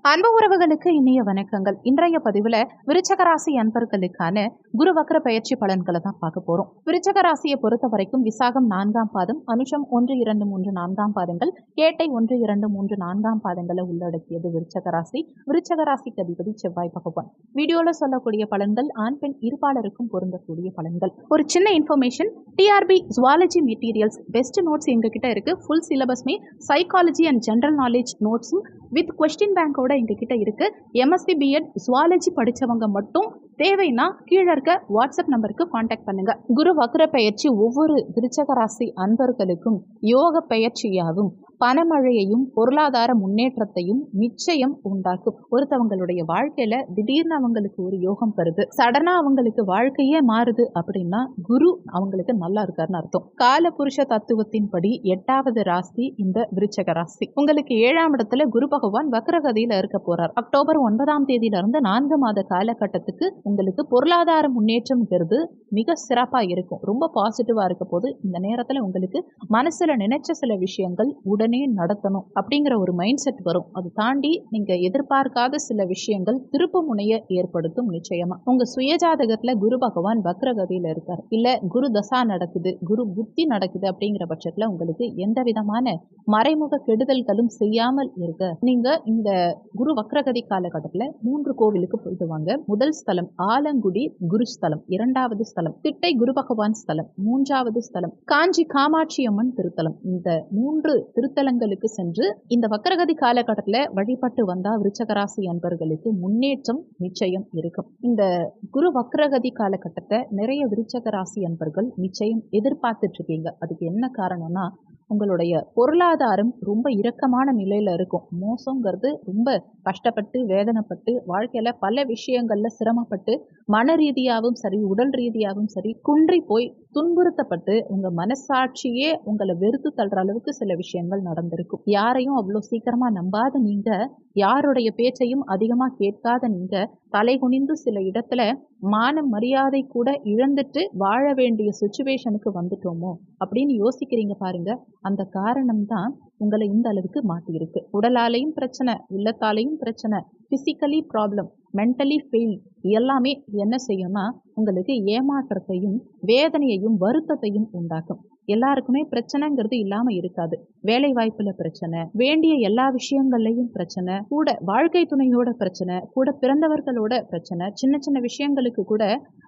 அன்பு உறவுகளுக்கு இனிய வணக்கங்கள். இன்றைய பதிவுல விருச்சக ராசி அன்பர்களுக்கான குரு வக்ர பயிற்சி பலன்களை தான் பார்க்க போறோம். விருச்சக ராசியை பொறுத்த வரைக்கும் விசாகம் 4ஆம் பாதம், அனுஷம் 1, 2, 3, 4ஆம் பாதங்கள், கேட்டை 1, 2, 3, 4ஆம் பாதங்களை உள்ளடக்கியது விருச்சக ராசி. விருச்சக ராசிக்கு அதிபதி செவ்வாய் பகவான். வீடியோல சொல்லக்கூடிய பலன்கள் ஆண் பெண் இருபாலருக்கும் பொருந்தக்கூடிய பலன்கள். ஒரு சின்ன information, TRB zoology materials best notes எங்ககிட்ட இருக்கு. ஃபுல் சிலபஸ்மே சைக்காலஜி அண்ட் ஜென்ரல் நாலேஜ் நோட்ஸும் வித் கொஸ்டின் பேங்கோட எங்ககிட்ட இருக்கு. எம்எஸ்சி பிஎட் ஜுவாலஜி படிச்சவங்க மட்டும் தேவைன்னா கீழே இருக்க வாட்ஸ்அப் நம்பருக்கு கான்டாக்ட் பண்ணுங்க. குரு வக்ர பயிற்சி ஒவ்வொரு விருச்சக ராசி அன்பர்களுக்கும் யோக பயிற்சியாகும் பணமழையையும் பொருளாதார முன்னேற்றத்தையும் நிச்சயம் உண்டாக்கும். ஒருத்தவங்களுடைய வாழ்க்கையில திடீர்னு அவங்களுக்கு ஒரு யோகம் வருது, சடனா அவங்களுக்கு வாழ்க்கையே மாறுது அப்படின்னா குரு அவங்களுக்கு நல்லா இருக்காருன்னு அர்த்தம். கால புருஷ தத்துவத்தின்படி 8வது ராசி இந்த விருச்சக ராசி. உங்களுக்கு 7ஆம் இடத்துல குரு பகவான் வக்ரகதியில இருக்க போறார். அக்டோபர் 9ஆம் தேதியிலிருந்து 4 மாத காலகட்டத்துக்கு உங்களுக்கு பொருளாதார முன்னேற்றம்ங்கிறது மிக சிறப்பா இருக்கும். ரொம்ப பாசிட்டிவா இருக்க போது இந்த நேரத்துல உங்களுக்கு மனசுல நினைச்ச சில விஷயங்கள் உடனே நடத்தணும் அப்படிங்கிற ஒரு மைண்ட் செட் வரும். அது தாண்டி நீங்க எதிர்பார்க்காத சில விஷயங்கள் திருப்பு முனைய ஏற்படுத்தும். நிச்சயமா உங்க சுயஜாதகத்துல குரு பகவான் வக்ரகதியில இருக்கார், இல்ல குரு தசா நடக்குது, குரு புத்தி நடக்குது அப்படிங்கிற பட்சத்துல உங்களுக்கு எந்த விதமான மறைமுக கெடுதல்களும் செய்யாமல் இருக்க நீங்க இந்த குரு வக்ரகதி காலகட்டத்துல 3 கோவிலுக்கு போயிட்டு வாங்க. முதல் ஸ்தலம் ஆலங்குடி குருஸ்தலம், 2வது ஸ்தலம் திட்டை குரு பகவான் ஸ்தலம், 3வது ஸ்தலம் காஞ்சி காமாட்சி அம்மன் திருத்தலம். இந்த 3 திருத்தலங்களுக்கு சென்று இந்த வக்ரகதி காலகட்டத்துல வழிபட்டு வந்தா விருச்சக ராசி அன்பர்களுக்கு முன்னேற்றம் நிச்சயம் இருக்கும். இந்த குரு வக்ரகதி காலகட்டத்தை நிறைய விருச்சக ராசி அன்பர்கள் நிச்சயம் எதிர்பார்த்துட்டு இருக்கீங்க. அதுக்கு என்ன காரணம்னா, உங்களுடைய பொருளாதாரம் ரொம்ப இறுக்கமான நிலையில இருக்கும். மோசங்கிறது ரொம்ப கஷ்டப்பட்டு வேதனைப்பட்டு வாழ்க்கையில பல விஷயங்கள்ல சிரமப்பட்டு மன ரீதியாகவும் சரி உடல் ரீதியாகவும் சரி குன்றி போய் துன்புறுத்தப்பட்டு உங்க மனசாட்சியே உங்களை வெறுத்து தள்ளுற அளவுக்கு சில விஷயங்கள் நடந்திருக்கும். யாரையும் அவ்வளோ சீக்கிரமா நம்பாத நீங்க, யாருடைய பேச்சையும் அதிகமா கேட்காத நீங்க தலை குனிந்து சில இடத்துல மான மரியாதை கூட இழந்துட்டு வாழ வேண்டிய சுச்சுவேஷனுக்கு வந்துட்டோமோ அப்படின்னு யோசிக்கிறீங்க பாருங்க. அந்த காரணம் தான் உங்களை இந்த அளவுக்கு மாட்டியிருக்கு. உடலாலையும் பிரச்சனை, உள்ளத்தாலையும் பிரச்சனை, பிசிக்கலி ப்ராப்ளம், மென்டலி ஃபெயில் எல்லாமே என்ன செய்யும்னா உங்களுக்கு ஏமாற்றத்தையும் வேதனையையும் வருத்தத்தையும் உண்டாக்கும். எல்லாருக்குமே பிரச்சனைங்கிறது இல்லாம இருக்காது. வேலை வாய்ப்புல பிரச்சனை, வேண்டிய எல்லா விஷயங்கள்லயும் பிரச்சனை, கூட வாழ்க்கை துணையோட பிரச்சனை, கூட பிறந்தவர்களோட பிரச்சனை, சின்ன சின்ன விஷயங்களுக்கு கூட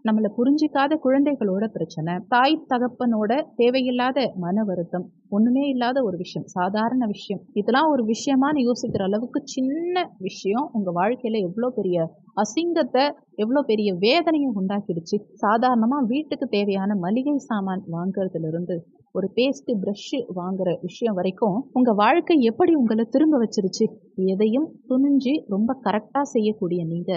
நம்மளை புரிஞ்சிக்காத குழந்தைகளோட பிரச்சனை, தாய் தகப்பனோட தேவையில்லாத மன வருத்தம், ஒண்ணுமே இல்லாத ஒரு விஷயம், சாதாரண விஷயம், இதெல்லாம் ஒரு விஷயமானு யோசிக்கிற அளவுக்கு சின்ன விஷயம் உங்க வாழ்க்கையில எவ்வளோ பெரிய அசிங்கத்தை எவ்வளோ பெரிய வேதனையை உண்டாக்கிடுச்சு. சாதாரணமா வீட்டுக்கு தேவையான மளிகை சாமான் வாங்குறதுல இருந்து ஒரு பேஸ்ட் பிரஷ் வாங்குற விஷயம் வரைக்கும் உங்க வாழ்க்கை எப்படி உங்களை திரும்ப வச்சிருச்சு. எதையும் துணிஞ்சு ரொம்ப கரெக்டா செய்யக்கூடிய நீங்க,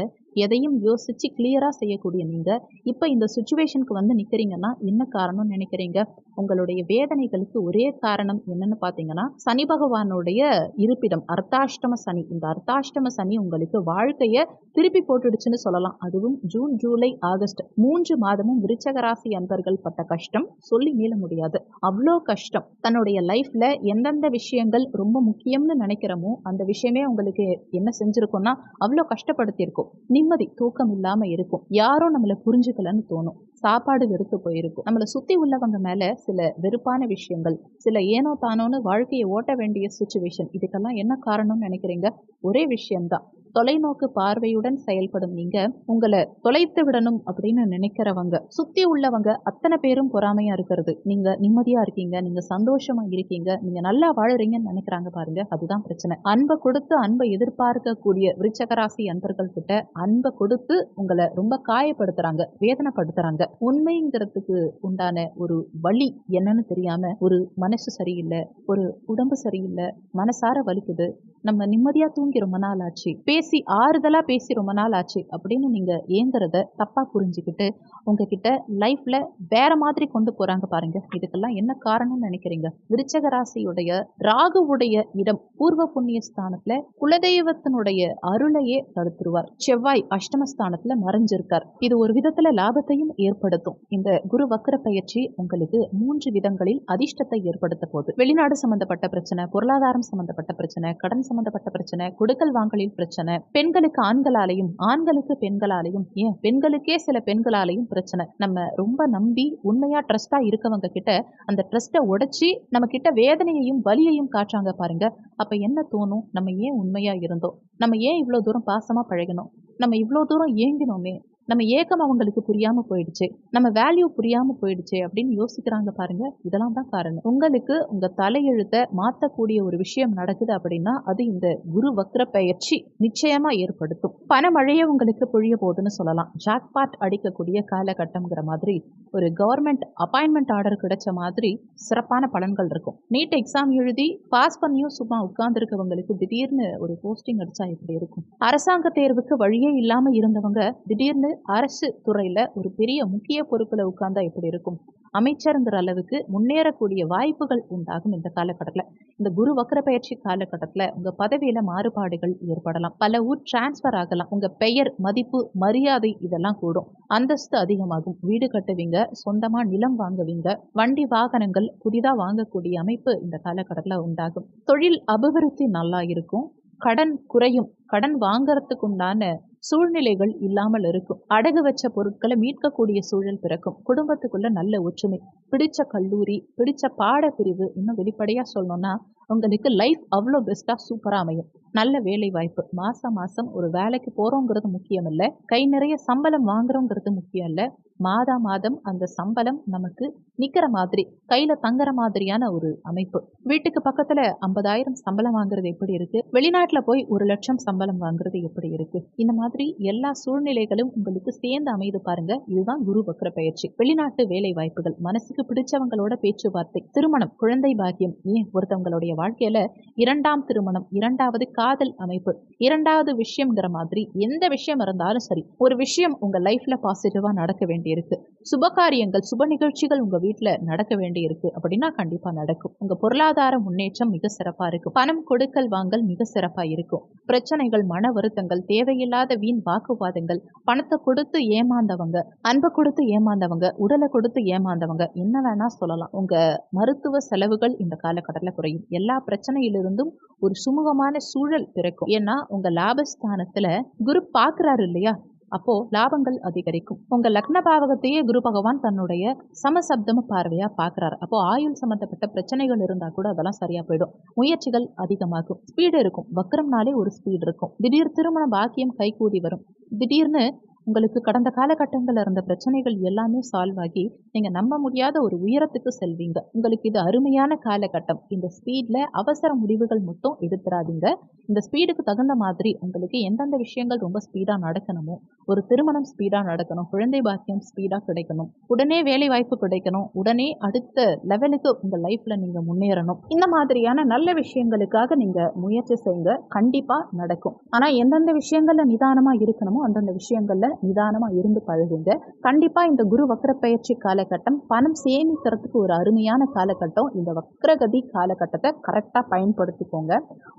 எதையும் யோசிச்சு கிளியரா செய்யக்கூடிய நீங்க இப்ப இந்த சுச்சுவேஷனுக்கு வந்து நிக்கிறீங்கன்னா என்ன காரணம்னு நினைக்கிறீங்க? உங்களுடைய வேதனைகளுக்கு ஒரே காரணம் என்னன்னு பாத்தீங்கன்னா, சனி பகவானுடைய இருப்பிடம் அர்த்தாஷ்டம சனி. இந்த அர்த்தாஷ்டம சனி உங்களுக்கு வாழ்க்கைய திருப்பி போட்டுடுச்சுன்னு சொல்லலாம். அதுவும் ஜூன் ஜூலை ஆகஸ்ட் 3 மாதமும் விருச்சக ராசி அன்பர்கள் பட்ட கஷ்டம் சொல்லி மீள முடியாது. அவ்வளோ கஷ்டம். தன்னுடைய லைஃப்ல எந்தெந்த விஷயங்கள் ரொம்ப முக்கியம்னு நினைக்கிறோமோ அந்த விஷயமே உங்களுக்கு என்ன செஞ்சிருக்கோம்னா அவ்வளோ கஷ்டப்படுத்தியிருக்கும். நிம்மதி தூக்கம் இல்லாம இருக்கும், யாரும் நம்மளை புரிஞ்சுக்கலன்னு தோணும், சாப்பாடு வெறுத்து போயிருக்கும், நம்மளை சுத்தி உள்ளவங்க மேல சில வெறுப்பான விஷயங்கள், சில ஏனோ தானோன்னு வாழ்க்கையை ஓட்ட வேண்டிய சுச்சுவேஷன். இதுக்கெல்லாம் என்ன காரணம்னு நினைக்கிறீங்க? ஒரே விஷயம்தான். தொலைநோக்கு பார்வையுடன் செயல்படும் நீங்க உங்களை தொலைத்து விடணும் அப்படின்னு நினைக்கிறவங்க சுத்தி உள்ளவங்க அத்தனை பேரும் பொறாமையா இருக்கிறது. நீங்க நிம்மதியா இருக்கீங்க, நீங்க சந்தோஷமா இருக்கீங்க, நீங்க நல்லா வாழறீங்கன்னு நினைக்கிறாங்க பாருங்க, அதுதான் பிரச்சனை. அன்பை கொடுத்து அன்பை எதிர்பார்க்கக்கூடிய விருச்சக ராசி அன்பர்கள் கிட்ட அன்பை கொடுத்து உங்களை ரொம்ப காயப்படுத்துறாங்க, வேதனைப்படுத்துறாங்க. உண்மைங்கிறதுக்கு உண்டான ஒரு வழி என்னன்னு தெரியாம ஒரு மனசு சரியில்லை, ஒரு உடம்பு சரியில்லை, மனசார வலிக்குது, நம்ம நிம்மதியா தூங்கி ரொம்ப நாள் ஆச்சு, பேசி ஆறுதலா பேசி ரொம்ப நாள் ஆச்சு அப்படின்னு நீங்க ஏங்குறத தப்பா புரிஞ்சுக்கிட்டு உங்ககிட்ட லைஃப்ல வேற மாதிரி கொண்டு போறாங்க பாருங்க. இதுக்கெல்லாம் என்ன காரணம்னு நினைக்கிறீங்க? விருச்சக ராசியுடைய ராகுவுடைய இடம் பூர்வ புண்ணிய ஸ்தானத்துல குலதெய்வத்தினுடைய அருளையே தடுத்துருவார். செவ்வாய் அஷ்டமஸ்தானத்துல மறைஞ்சிருக்கார். இது ஒரு விதத்துல லாபத்தையும் ஏற்படுத்தும். இந்த குரு வக்ர பயிற்சி உங்களுக்கு 3 விதங்களில் அதிர்ஷ்டத்தை ஏற்படுத்த போகுது. வெளிநாடு சம்பந்தப்பட்ட பிரச்சனை, பொருளாதாரம் சம்பந்தப்பட்ட பிரச்சனை, கடன் சம்பந்தப்பட்ட பிரச்சனை, கொடுக்கல் வாங்கலில் பிரச்சனை, பிரச்சனை, பெண்களுக்கு ஆண்களாலையும் ஆண்களுக்கு பெண்களாலையும் ஏன் பெண்களுக்கே சில பெண்களாலையும் பிரச்சனை. நம்ம ரொம்ப நம்பி உண்மையா ட்ரஸ்டா இருக்கவங்க கிட்ட அந்த ட்ரஸ்ட்டை உடைச்சி நம்ம கிட்ட வேதனையையும் வலியையும் காட்டுறாங்க பாருங்க. அப்ப என்ன தோணும்? நம்ம ஏன் உண்மையா இருந்தோம்? நம்ம ஏன் இவ்வளோ தூரம் பாசமா பழகினோம்? நம்ம இவ்வளோ தூரம் ஏங்கினோமே, நம்ம ஏக்கம் அவங்களுக்கு புரியாம போயிடுச்சு, நம்ம வேல்யூ புரியாம போயிடுச்சு அப்படின்னு யோசிக்கிறாங்க பாருங்க. இதெல்லாம் தான் காரணம். உங்களுக்கு உங்க தலையெழுத்தை மாத்தக்கூடிய ஒரு விஷயம் நடக்குது அப்படின்னா அது இந்த குரு வக்ர பெயர்ச்சி நிச்சயமா ஏற்படுத்தும். பணமழையே உங்களுக்கு பொழிய போகுதுன்னு சொல்லலாம். ஜாக்பாட் அடிக்கக்கூடிய காலகட்டம்ங்கிற மாதிரி ஒரு கவர்மெண்ட் அப்பாயின்மெண்ட் ஆர்டர் கிடைச்ச மாதிரி சிறப்பான பலன்கள் இருக்கும். நீட் எக்ஸாம் எழுதி பாஸ் பண்ணியும் சும்மா உட்கார்ந்துருக்கவங்களுக்கு திடீர்னு ஒரு போஸ்டிங் அடிச்சா எப்படி இருக்கும்? அரசாங்க தேர்வுக்கு வழியே இல்லாம இருந்தவங்க திடீர்னு அரசு துறையில ஒரு பெரிய முக்கிய பொறுப்புல உட்கார்ந்தா எப்படி இருக்கும்? அமைச்சருங்கிற அளவுக்கு முன்னேறக்கூடிய வாய்ப்புகள் உண்டாகும் இந்த காலகட்டத்துல. இந்த குரு வக்ர பயிற்சி காலகட்டத்துல உங்க பதவியில மாறுபாடுகள் ஏற்படலாம். பல ஊர் டிரான்ஸ்பர் ஆகலாம். உங்க பெயர், மதிப்பு, மரியாதை இதெல்லாம் கூடும். அந்தஸ்து அதிகமாகும். வீடு கட்டுவீங்க, சொந்தமா நிலம் வாங்குவீங்க, வண்டி வாகனங்கள் புதிதா வாங்கக்கூடிய அமைப்பு இந்த காலகட்டத்துல உண்டாகும். தொழில் அபிவிருத்தி நல்லா இருக்கும். கடன் குறையும். கடன் வாங்கறதுக்கு உண்டான சூழ்நிலைகள் இல்லாமல் இருக்கும். அடகு வச்ச பொருட்களை மீட்கக்கூடிய சூழல் பிறக்கும். குடும்பத்துக்குள்ள நல்ல ஒற்றுமை. பிடிச்ச கல்லூரி, பிடிச்ச பாடப்பிரிவு, இன்னும் வெளிப்படையா சொல்லணும்னா உங்களுக்கு லைஃப் அவ்வளோ பெஸ்டா சூப்பரா அமையும். நல்ல வேலை வாய்ப்பு. மாசம் மாசம் ஒரு வேலைக்கு போறோங்கிறது முக்கியம் இல்ல, கை நிறைய சம்பளம் வாங்குறோங்கிறது முக்கியம் இல்ல. மாதம் அந்த சம்பளம் நமக்கு நிக்கிற மாதிரி, கையில தங்குற மாதிரியான ஒரு அமைப்பு. வீட்டுக்கு பக்கத்துல 50,000 சம்பளம் வாங்குறது எப்படி இருக்கு? வெளிநாட்டுல போய் 1,00,000 சம்பளம் வாங்குறது எப்படி இருக்கு? இந்த மாதிரி எல்லா சூழ்நிலைகளும் உங்களுக்கு சேர்ந்து அமைது பாருங்க. இதுதான் குரு வக்ர பயிற்சி. வெளிநாட்டு வேலை வாய்ப்புகள், மனசுக்கு பிடிச்சவங்களோட பேச்சுவார்த்தை, திருமணம், குழந்தை பாக்கியம், ஏன் ஒருத்தவங்களுடைய வாழ்க்கையில 2ஆம் திருமணம், 2வது காதல் அமைப்பு, 2வது விஷயம்ங்கிற மாதிரி எந்த விஷயம் இருந்தாலும் சரி, ஒரு விஷயம் உங்க லைஃப்ல பாசிட்டிவா நடக்க வேண்டியிருக்கு. சுபகாரியங்கள், சுப நிகழ்ச்சிகள் உங்க வீட்டுல நடக்க வேண்டி இருக்கு அப்படின்னா கண்டிப்பா நடக்கும். உங்க பொருளாதார முன்னேற்றம் மிக சிறப்பா இருக்கும். பணம் கொடுக்கல் வாங்கல் மிக சிறப்பா இருக்கும். பிரச்சனைகள், மன வருத்தங்கள், தேவையில்லாத வீண் வாக்குவாதங்கள், பணத்தை கொடுத்து ஏமாந்தவங்க, அன்பை கொடுத்து ஏமாந்தவங்க, உடலை கொடுத்து ஏமாந்தவங்க, என்ன வேணா சொல்லலாம். உங்க மருத்துவ செலவுகள் இந்த காலகட்டத்துல குறையும். எல்லா பிரச்சனையிலிருந்தும் ஒரு சுமூகமான சூழல் பிறக்கும். ஏன்னா உங்க லாபஸ்தானத்துல குரு பாக்குறாரு இல்லையா, அப்போ லாபங்கள் அதிகரிக்கும். உங்க லக்ன பாவகத்தையே குரு பகவான் தன்னுடைய சமசப்தம பார்வையா பாக்குறாரு. அப்போ ஆயுள் சம்பந்தப்பட்ட பிரச்சனைகள் இருந்தா கூட அதெல்லாம் சரியா போயிடும். முயற்சிகள் அதிகமாகும். ஸ்பீடு இருக்கும். வக்ரம்னாலே ஒரு ஸ்பீடு இருக்கும். திடீர் திருமண பாக்கியம் கைகூடி வரும். திடீர்னு உங்களுக்கு கடந்த காலகட்டங்கள்ல இருந்த பிரச்சனைகள் எல்லாமே சால்வ் ஆகி நீங்க நம்ப முடியாத ஒரு உயரத்துக்கு செல்வீங்க. உங்களுக்கு இது அருமையான காலகட்டம். இந்த ஸ்பீட்ல அவசர முடிவுகள் மட்டும் எடுத்துறாதீங்க. இந்த ஸ்பீடுக்கு தகுந்த மாதிரி உங்களுக்கு எந்தெந்த விஷயங்கள் ரொம்ப ஸ்பீடா நடக்கணுமோ, ஒரு திருமணம் ஸ்பீடா நடக்கணும், குழந்தை பாக்கியம் ஸ்பீடா கிடைக்கணும், உடனே வேலை வாய்ப்பு கிடைக்கணும், உடனே அடுத்த லெவலுக்கு உங்க லைஃப்ல நீங்க முன்னேறணும், இந்த மாதிரியான நல்ல விஷயங்களுக்காக நீங்க முயற்சி செய்யுங்க. கண்டிப்பா நடக்கும். ஆனா எந்தெந்த விஷயங்கள்ல நிதானமா இருக்கணுமோ அந்தந்த விஷயங்கள்ல நிதானமா இருந்து பழகுங்க. கண்டிப்பா இந்த குரு வக்ர பயிற்சி காலகட்டம் பணம் சேமிக்கிறதுக்கு ஒரு அருமையான காலகட்டம். இந்த வக்ரகதி காலகட்டத்தை கரெக்டா பயன்படுத்திக்கோங்க.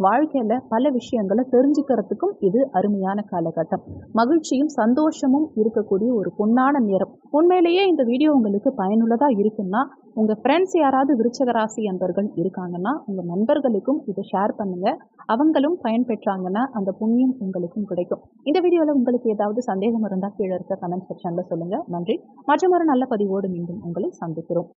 வாழ்க்கையில பல விஷயங்களை தெரிஞ்சுக்கிறதுக்கும் இது அருமையான காலகட்டம். மகிழ்ச்சியும் சந்தோஷமும் இருக்கக்கூடிய ஒரு பொன்னான நேரம். உண்மையிலேயே இந்த வீடியோ உங்களுக்கு பயனுள்ளதா இருக்குன்னா உங்க ஃப்ரெண்ட்ஸ் யாராவது விருச்சிக ராசி அன்பர்கள் இருக்காங்கன்னா உங்க நண்பர்களுக்கும் இதை ஷேர் பண்ணுங்க. அவங்களும் பயன்பெற்றாங்கன்னா அந்த புண்ணியம் உங்களுக்கும் கிடைக்கும். இந்த வீடியோல உங்களுக்கு ஏதாவது சந்தேகம் இருந்தால் கீழே இருக்க கமெண்ட் செக்ஷன்ல சொல்லுங்க. நன்றி. மற்றும் ஒரு நல்ல பதிவோடு மீண்டும் உங்களை சந்திக்கிறோம்.